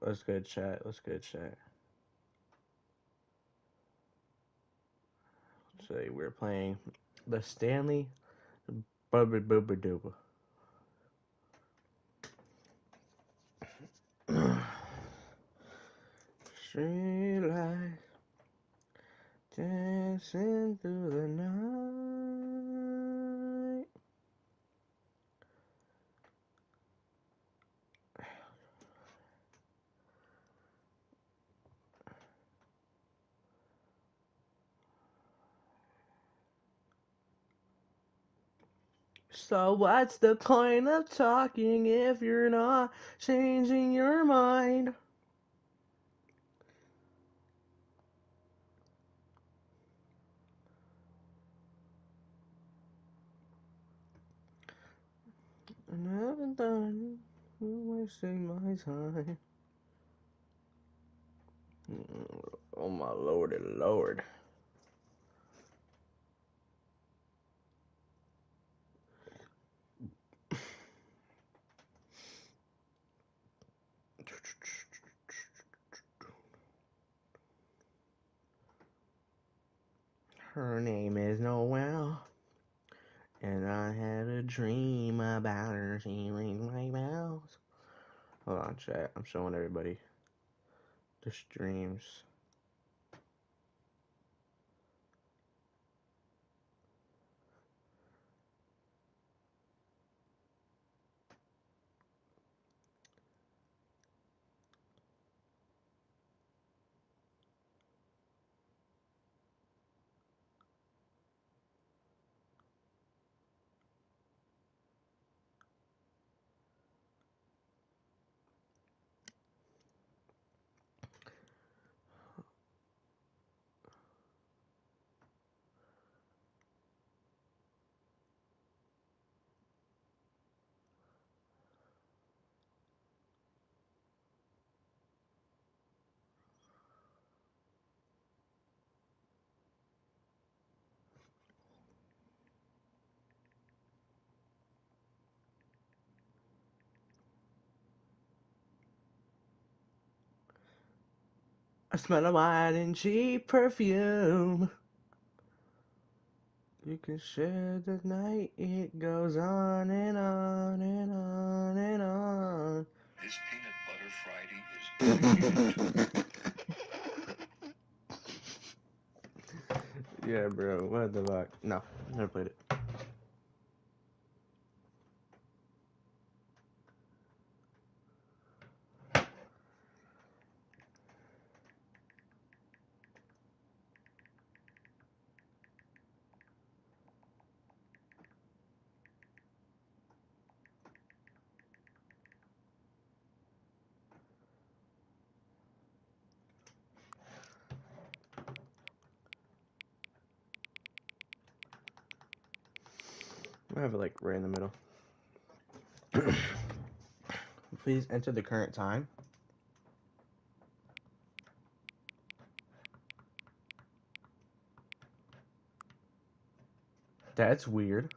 What's good, chat? What's good, chat? Today we're playing the Stanley Bubba Bubba Dubba. Street lights dancing through the night. So what's the point of talking if you're not changing your mind? I haven't done wasting my time. Oh my lordy lord. Her name is Noelle, and I had a dream about her. She rings my bells. Hold on, chat. I'm showing everybody the streams. I smell a wine and cheap perfume. You can share the night. It goes on and on and on and on. This peanut butter Friday is Yeah, bro. What the fuck? No, never played it. I have it like right in the middle. Please enter the current time. That's weird.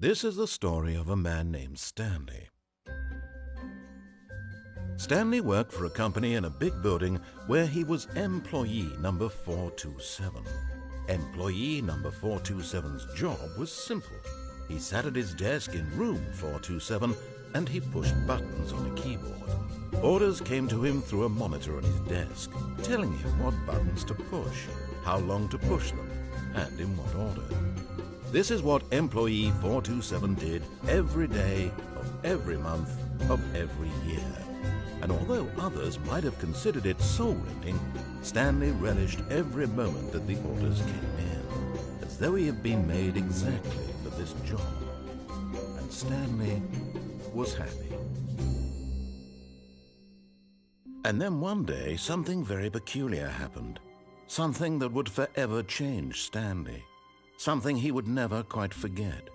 This is the story of a man named Stanley. Stanley worked for a company in a big building where he was employee number 427. Employee number 427's job was simple. He sat at his desk in room 427 and he pushed buttons on a keyboard. Orders came to him through a monitor on his desk, telling him what buttons to push, how long to push them, and in what order. This is what employee 427 did every day of every month of every year. And although others might have considered it soul-rending, Stanley relished every moment that the orders came in, as though he had been made exactly for this job. And Stanley was happy. And then one day, something very peculiar happened. Something that would forever change Stanley. Something he would never quite forget.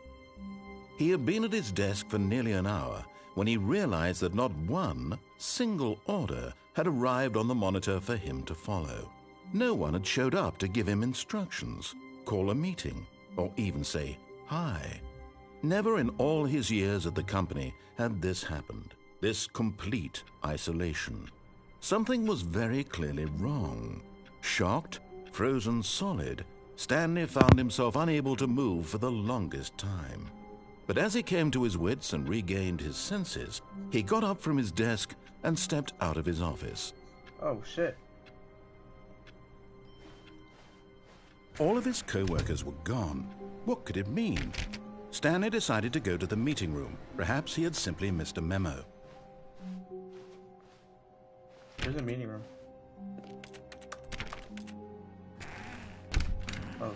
He had been at his desk for nearly an hour when he realized that not one single order had arrived on the monitor for him to follow. No one had showed up to give him instructions, call a meeting, or even say hi. Never in all his years at the company had this happened, this complete isolation. Something was very clearly wrong. Shocked, frozen solid, Stanley found himself unable to move for the longest time. But as he came to his wits and regained his senses, he got up from his desk and stepped out of his office. Oh, shit. All of his co-workers were gone. What could it mean? Stanley decided to go to the meeting room. Perhaps he had simply missed a memo. There's a meeting room. Oh.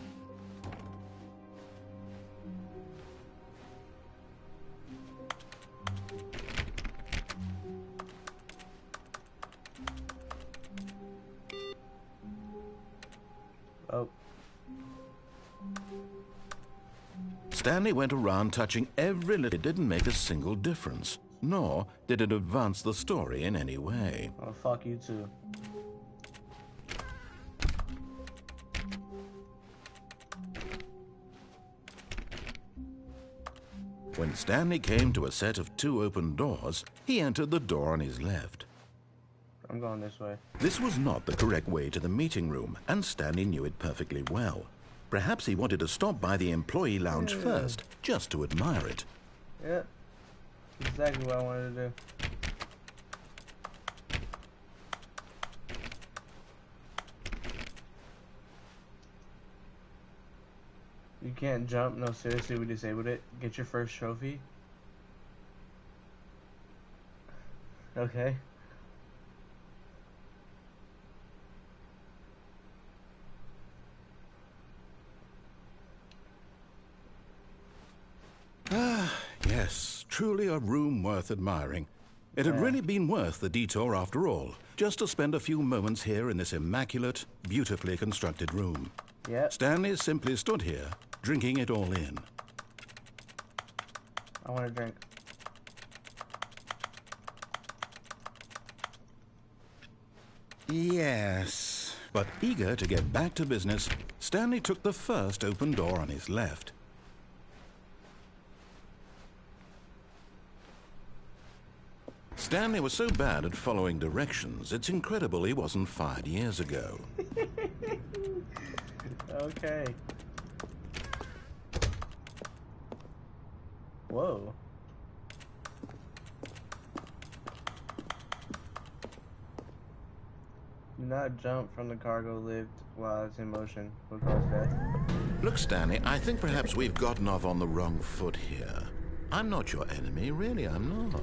Oh. Stanley went around touching every little. It didn't make a single difference, nor did it advance the story in any way. Oh, fuck you too. When Stanley came to a set of 2 open doors, he entered the door on his left. I'm going this way. This was not the correct way to the meeting room, and Stanley knew it perfectly well. Perhaps he wanted to stop by the employee lounge first, just to admire it. Yeah. Exactly what I wanted to do. You can't jump. No, seriously, we disabled it. Get your first trophy. Okay. Yes, truly a room worth admiring. It had really been worth the detour after all, just to spend a few moments here in this immaculate, beautifully constructed room. Yep. Stanley simply stood here, drinking it all in. I want to drink. Yes. But eager to get back to business, Stanley took the first open door on his left. Stanley was so bad at following directions, it's incredible he wasn't fired years ago. Okay. Whoa. Do not jump from the cargo lift while it's in motion. Will cause death. Look, Stanley, I think perhaps we've gotten off on the wrong foot here. I'm not your enemy, really, I'm not.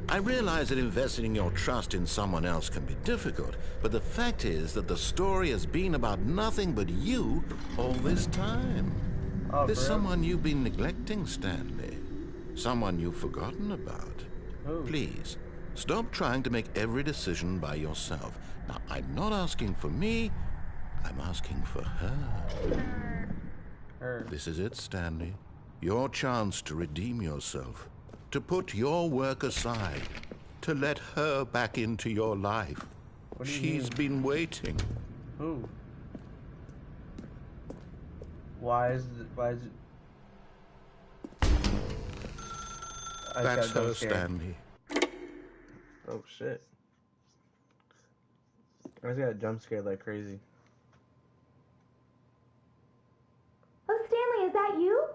I realize that investing your trust in someone else can be difficult, but the fact is that the story has been about nothing but you all this time. Oh, There's bro. someone you've been neglecting, Stanley. Someone you've forgotten about. Who? Please, stop trying to make every decision by yourself. Now, I'm not asking for me, I'm asking for her. Her. This is it, Stanley. Your chance to redeem yourself. To put your work aside. To let her back into your life. What do you She's mean? been waiting. Who? Why is it? I That's got jump her, scared. Stanley. Oh shit. I just got jump scared like crazy. Oh, Stanley, is that you?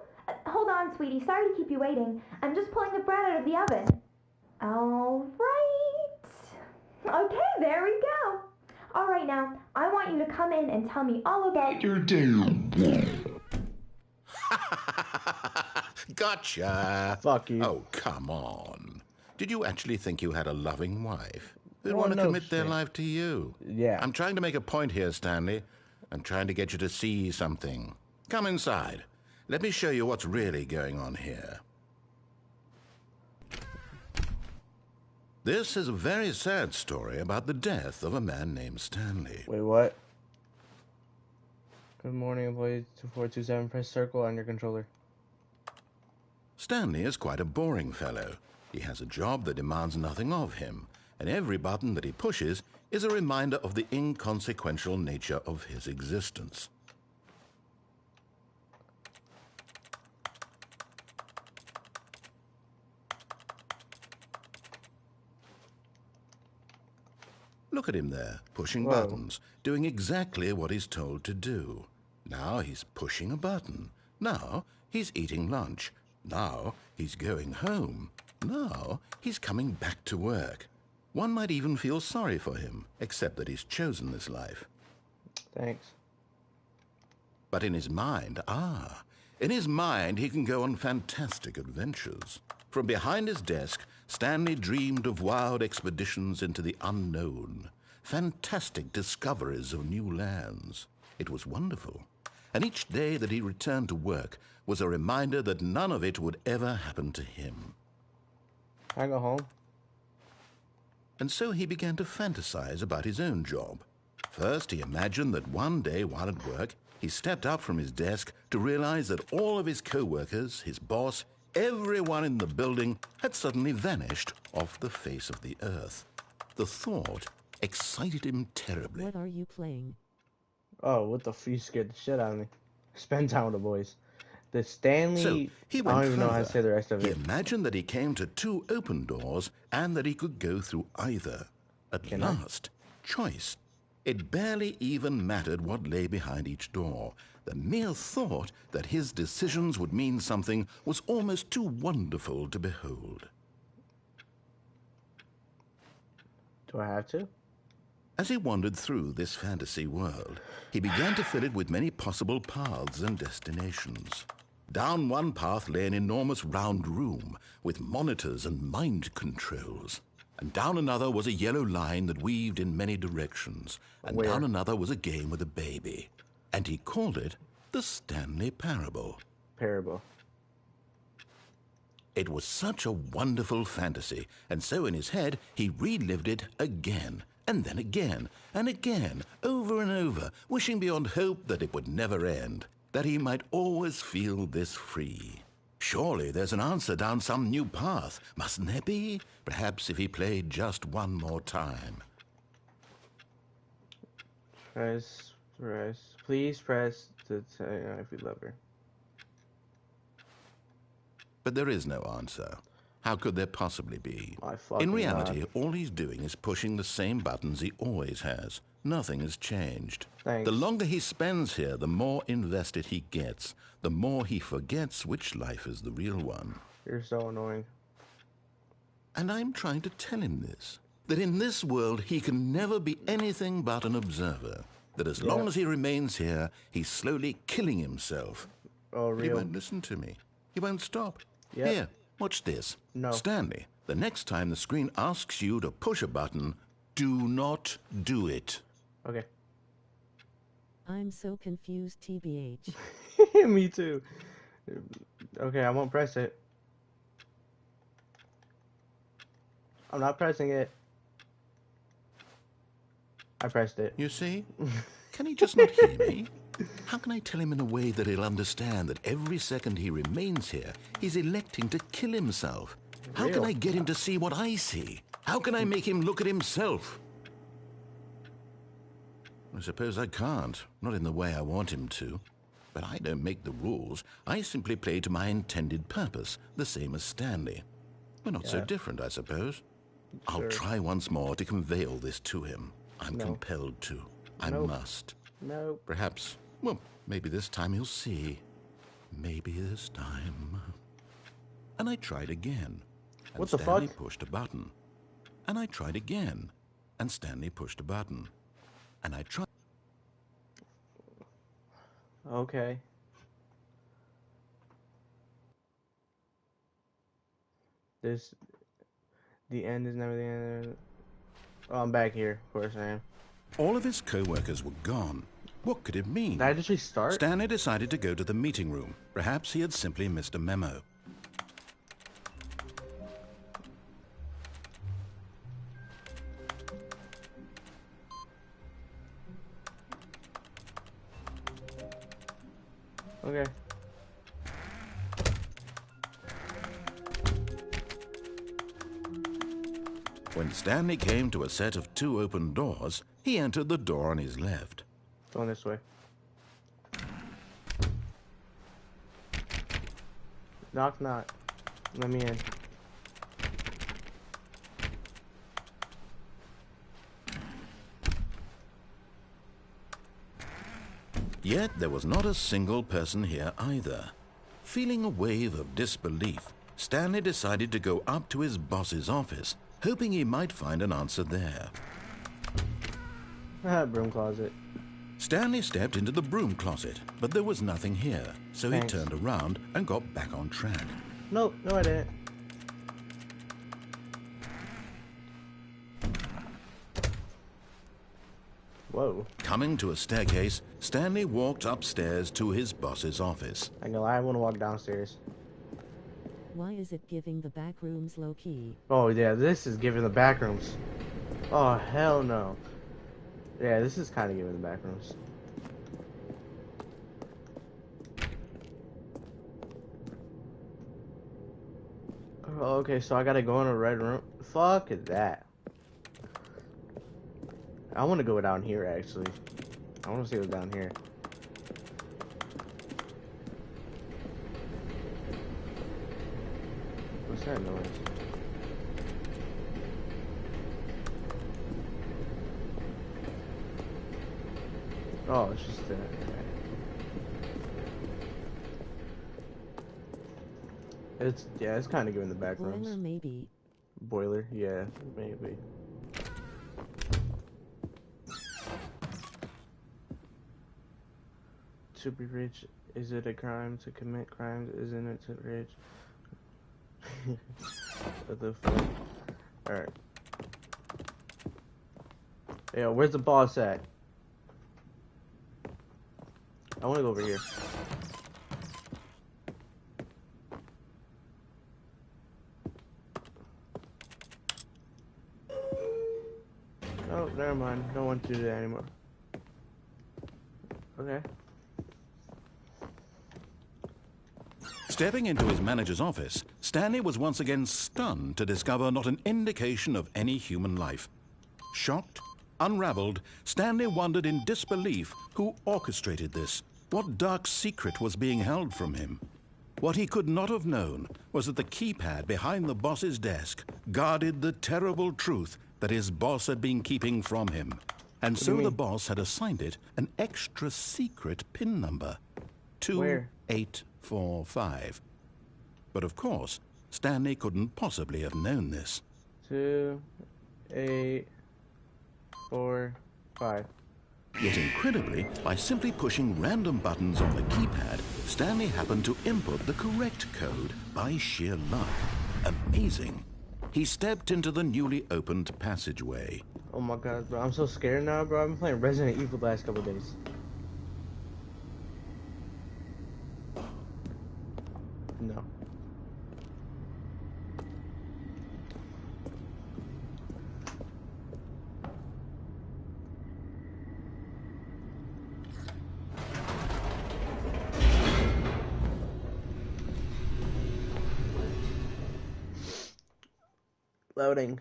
Hold on, sweetie. Sorry to keep you waiting. I'm just pulling the bread out of the oven. All right. Okay, there we go. All right, now, I want you to come in and tell me all about Your damn. Gotcha! Fuck you. Oh, come on. Did you actually think you had a loving wife who'd Well, want to no commit their shit. life to you? Yeah. I'm trying to make a point here, Stanley. I'm trying to get you to see something. Come inside. Let me show you what's really going on here. This is a very sad story about the death of a man named Stanley. Wait, what? Good morning, employee 2427. Press circle on your controller. Stanley is quite a boring fellow. He has a job that demands nothing of him, and every button that he pushes is a reminder of the inconsequential nature of his existence. Look at him there, pushing Whoa. buttons, doing exactly what he's told to do. Now he's pushing a button. Now he's eating lunch. Now he's going home. Now he's coming back to work. One might even feel sorry for him, except that he's chosen this life. Thanks. But in his mind, he can go on fantastic adventures. From behind his desk, Stanley dreamed of wild expeditions into the unknown, fantastic discoveries of new lands. It was wonderful. And each day that he returned to work was a reminder that none of it would ever happen to him. Can I go home? And so he began to fantasize about his own job. First, he imagined that one day while at work, he stepped up from his desk to realize that all of his co-workers, his boss, everyone in the building had suddenly vanished off the face of the earth. The thought excited him terribly. What are you playing? Oh, what the f? You scared the shit out of me. Spend time with the boys. The Stanley. So he I went don't even know how to further. say the rest of He it. imagined that he came to two open doors and that he could go through either. At Can I? last, choice. It barely even mattered what lay behind each door. The mere thought that his decisions would mean something was almost too wonderful to behold. Do I have to? As he wandered through this fantasy world, he began to fill it with many possible paths and destinations. Down one path lay an enormous round room with monitors and mind controls. And down another was a yellow line that weaved in many directions. And Where? down another was a game with a baby. And he called it the Stanley Parable. Parable. It was such a wonderful fantasy, and so in his head he relived it again, and then again, and again, over and over, wishing beyond hope that it would never end, that he might always feel this free. Surely there's an answer down some new path, mustn't there be? Perhaps if he played just one more time. Press. Please press to tell if you love her. But there is no answer. How could there possibly be? My fucking In reality, God. all he's doing is pushing the same buttons he always has. Nothing has changed. Thanks. The longer he spends here, the more invested he gets, the more he forgets which life is the real one. You're so annoying. And I'm trying to tell him this, that in this world he can never be anything but an observer, that as long as he remains here, he's slowly killing himself. Oh, But he real. won't listen to me. He won't stop. Yep. Here, watch this. No. Stanley, the next time the screen asks you to push a button, do not do it. Okay. I'm so confused, TBH. Me too. Okay, I won't press it. I'm not pressing it. I pressed it. You see? Can he just not hear me? How can I tell him in a way that he'll understand that every second he remains here, he's electing to kill himself? How can Real. I get him to see what I see? How can I make him look at himself? I suppose I can't, not in the way I want him to. But I don't make the rules. I simply play to my intended purpose, the same as Stanley. We're not so Yeah. different, I suppose. I'll Sure. try once more to convey all this to him. I'm No. compelled to. I Nope. must. Nope. Perhaps, well, maybe this time he'll see. Maybe this time. And I tried again. And What the Stanley fuck? pushed a button. And I tried again. And Stanley pushed a button. And I tried. Okay. This, the end is never the end. Oh, I'm back here. Of course I am. All of his co-workers were gone. What could it mean? Did I just restart? Stanley decided to go to the meeting room. Perhaps he had simply missed a memo. Okay. When Stanley came to a set of 2 open doors, he entered the door on his left. Going this way. Knock, knock. Let me in. Yet there was not a single person here either. Feeling a wave of disbelief, Stanley decided to go up to his boss's office, hoping he might find an answer there. Broom closet. Stanley stepped into the broom closet, but there was nothing here, so Thanks. he turned around and got back on track. Nope, no I didn't. Whoa. Coming to a staircase, Stanley walked upstairs to his boss's office. I ain't gonna lie, I wanna walk downstairs. Why is it giving the back rooms low key? Oh yeah, this is giving the back rooms. Oh hell no. Yeah, this is kinda giving the back rooms. Oh, okay, so I gotta go in a red room. Fuck that. I wanna go down here actually. I wanna see what's down here. What's that noise? Oh, it's just it's yeah, it's kind of giving the back Boiler rooms. maybe. Boiler, yeah, maybe. To be rich, is it a crime to commit crimes? Isn't it to rich? What the fuck? Alright. Yo, where's the boss at? I wanna go over here. Oh, never mind. Don't want to do that anymore. Okay. Stepping into his manager's office, Stanley was once again stunned to discover not an indication of any human life. Shocked, unraveled, Stanley wondered in disbelief who orchestrated this. What dark secret was being held from him? What he could not have known was that the keypad behind the boss's desk guarded the terrible truth that his boss had been keeping from him. And so the boss had assigned it an extra secret PIN number. Where? 2845. But of course, Stanley couldn't possibly have known this. 2, 8, 4, 5. Yet incredibly, by simply pushing random buttons on the keypad, Stanley happened to input the correct code by sheer luck. Amazing. He stepped into the newly opened passageway. Oh my god, bro. I'm so scared now, bro. I've been playing Resident Evil the last couple of days. No. Loading.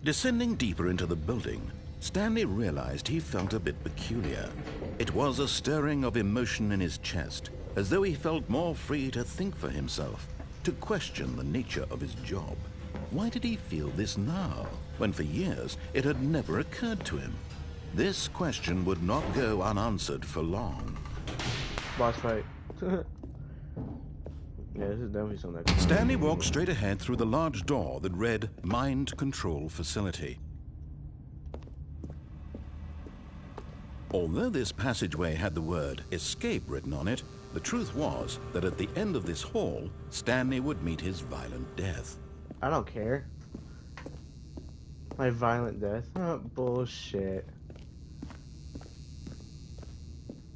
Descending deeper into the building, Stanley realized he felt a bit peculiar. It was a stirring of emotion in his chest, as though he felt more free to think for himself, to question the nature of his job. Why did he feel this now, when for years it had never occurred to him? This question would not go unanswered for long. Boss fight. Yeah, this is definitely something that Stanley walked straight ahead through the large door that read Mind Control Facility. Although this passageway had the word escape written on it, The truth was that at the end of this hall, Stanley would meet his violent death. I don't care. My violent death? Oh, bullshit.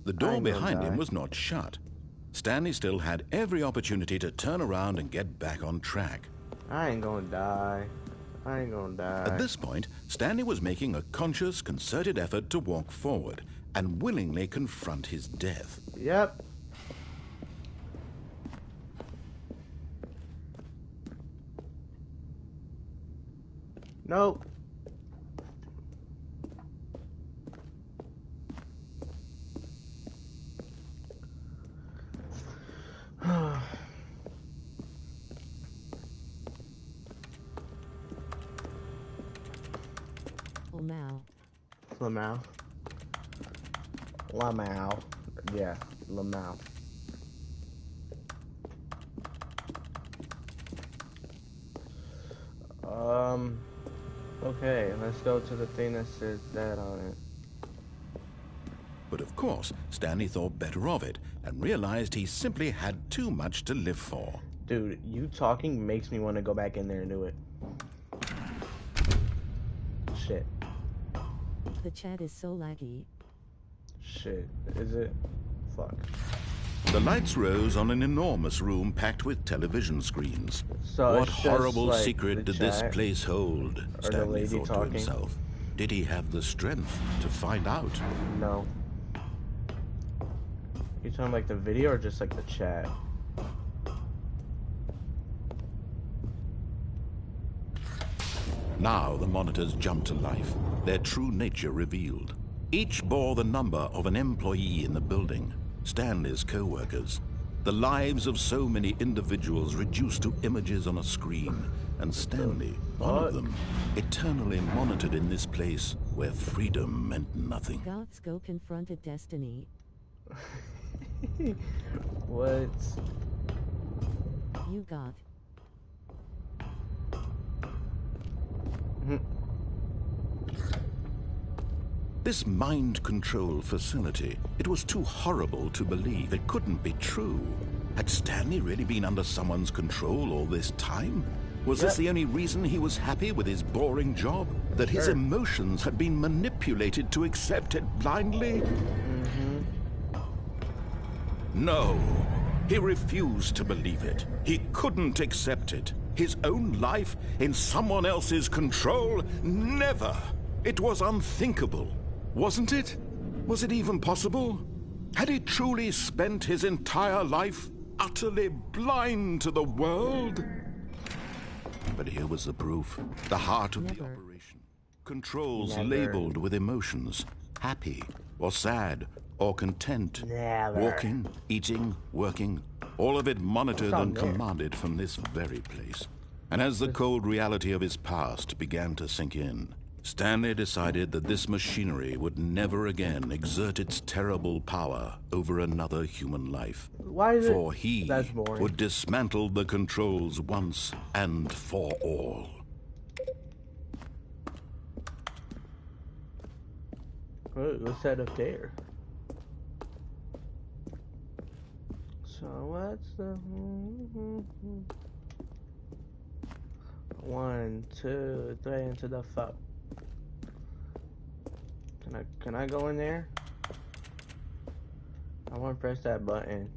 The I door ain't gonna behind him die. was not shut. Stanley still had every opportunity to turn around and get back on track. I ain't gonna die. I ain't gonna die. At this point, Stanley was making a conscious, concerted effort to walk forward and willingly confront his death. Yep. Nope. Lamau. Lamau. Lamau. Yeah, Lamau. Okay, let's go to the thing that says that on it. But of course, Stanley thought better of it and realized he simply had too much to live for. Dude, you talking makes me want to go back in there and do it. Shit. The chat is so laggy. Shit. Is it? Fuck. The lights rose on an enormous room packed with television screens. So What it's just horrible like secret the did this chat place hold? or the Stanley lady thought talking? to himself. Did he have the strength to find out? No. You talking like the video or just like the chat? Now the monitors jumped to life, their true nature revealed. Each bore the number of an employee in the building, Stanley's co-workers. The lives of so many individuals reduced to images on a screen, and Stanley, one of them, eternally monitored in this place where freedom meant nothing. Goths go confronted destiny. What? You got. This mind control facility, it was too horrible to believe. It couldn't be true. Had Stanley really been under someone's control all this time? Was this the only reason he was happy with his boring job? That his emotions had been manipulated to accept it blindly? No. He refused to believe it. He couldn't accept it. His own life in someone else's control? Never. It was unthinkable. Wasn't it? Was it even possible? Had he truly spent his entire life utterly blind to the world? But here was the proof. The heart of the operation. Controls labeled with emotions. Happy or sad or content. Walking, eating, working. All of it monitored and commanded from this very place. And as the cold reality of his past began to sink in, Stanley decided that this machinery would never again exert its terrible power over another human life. Why is For he That's boring. would dismantle the controls once and for all. What's that up there? So what's the 1, 2, 3 into the fuck? Can I go in there? I want to press that button.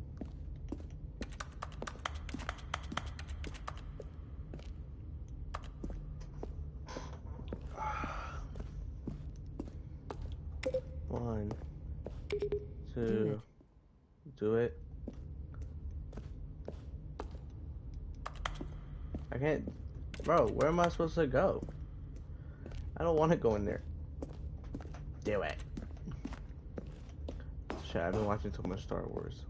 One, two, do it. I can't, bro. Where am I supposed to go? I don't want to go in there. Do it. Shit, I've been watching too much Star Wars.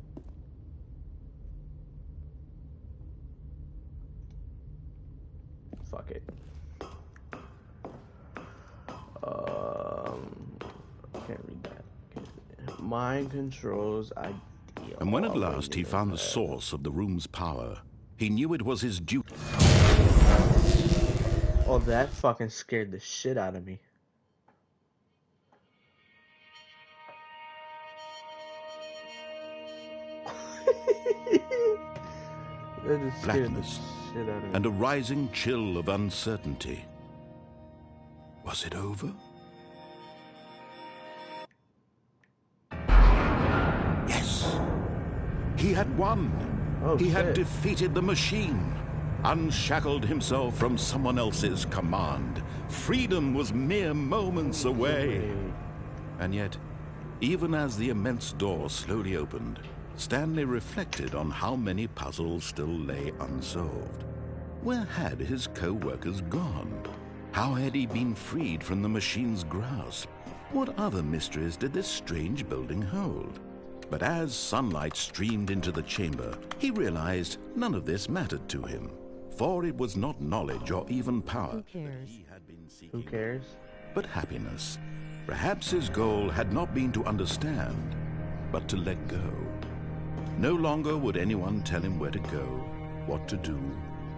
Fuck it. Can't read that. Mind controls ideal. And when at last he found the source of the room's power, he knew it was his duty. Oh, that fucking scared the shit out of me. That just scared the blackness, shit out of me. and a rising chill of uncertainty. Was it over? Yes! He had won! Oh, He had shit. defeated the machine, unshackled himself from someone else's command. Freedom was mere moments away. And yet, even as the immense door slowly opened, Stanley reflected on how many puzzles still lay unsolved. Where had his co-workers gone? How had he been freed from the machine's grasp? What other mysteries did this strange building hold? But as sunlight streamed into the chamber, he realized none of this mattered to him, for it was not knowledge or even power Who cares? that he had been seeking, Who cares? but happiness. Perhaps his goal had not been to understand, but to let go. No longer would anyone tell him where to go, what to do,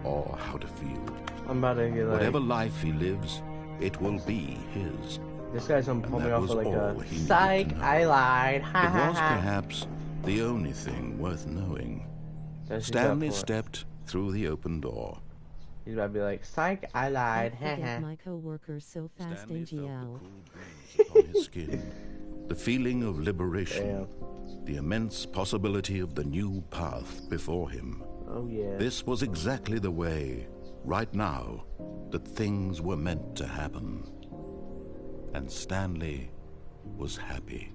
or how to feel. I'm about to get like... Whatever life he lives, it will be his. This guy's gonna pull And me that off was of like all a... he needed Psych, to know. I lied. Ha It ha was ha. perhaps the only thing worth knowing. That's Stanley he's about stepped through the open door. He's about to be like, psych, I lied. Can't Ha ha. forget my co-workers so fast Stanley in felt the GL. cool breeze upon his skin, the feeling of liberation, Damn. the immense possibility of the new path before him. Oh yeah. This was exactly the way, right now, that things were meant to happen. And Stanley was happy.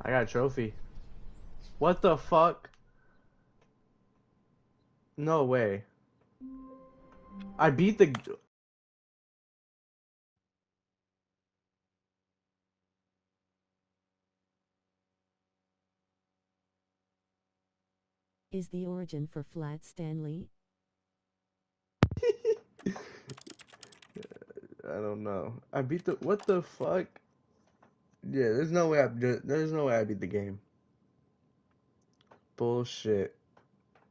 I got a trophy. What the fuck? No way. I beat the... Is the origin for Flat Stanley? I don't know. I beat the... What the fuck? Yeah, there's no way there's no way I beat the game. Bullshit.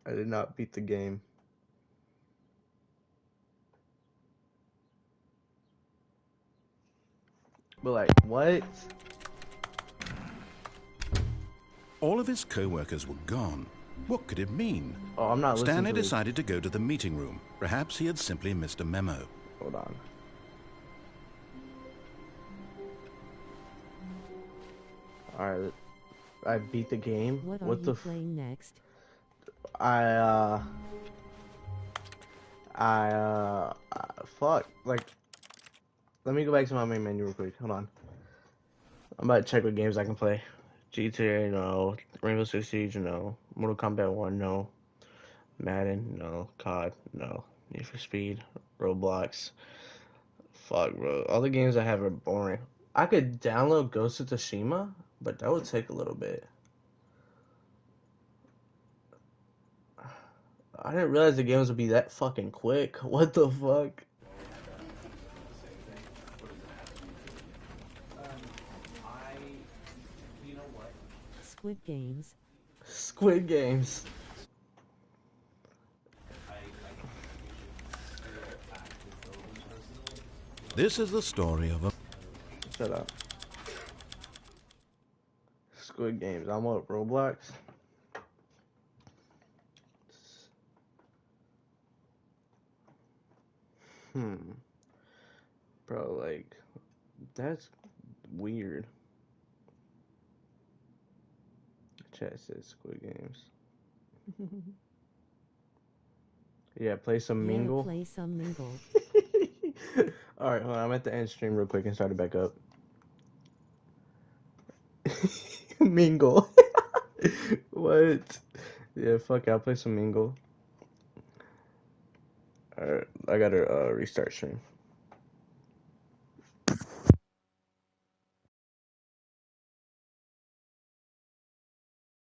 I did not beat the game. But like, what? All of his co-workers were gone. What could it mean? Oh, I'm not listening Stanley to this. decided to go to the meeting room. Perhaps he had simply missed a memo. Hold on. Alright. I beat the game. What are What you the playing next? fuck. Like, let me go back to my main menu real quick. Hold on. I'm about to check what games I can play. GTA, no. Rainbow Six Siege, no. Mortal Kombat 1, no. Madden, no. COD, no. Need for Speed, Roblox. Fuck, bro. All the games I have are boring. I could download Ghost of Tsushima, but that would take a little bit. I didn't realize the games would be that fucking quick. What the fuck? Squid Games. Squid Games. This is the story of a... Shut up. Squid Games. I'm on Roblox. Bro, like, that's weird. Chat says Squid Games. Yeah, play some Yeah, Mingle. play some Mingle. Alright, hold on. I'm at the end stream real quick and start it back up. Mingle. What? Yeah, fuck it. I'll play some Mingle. Alright, I gotta restart stream.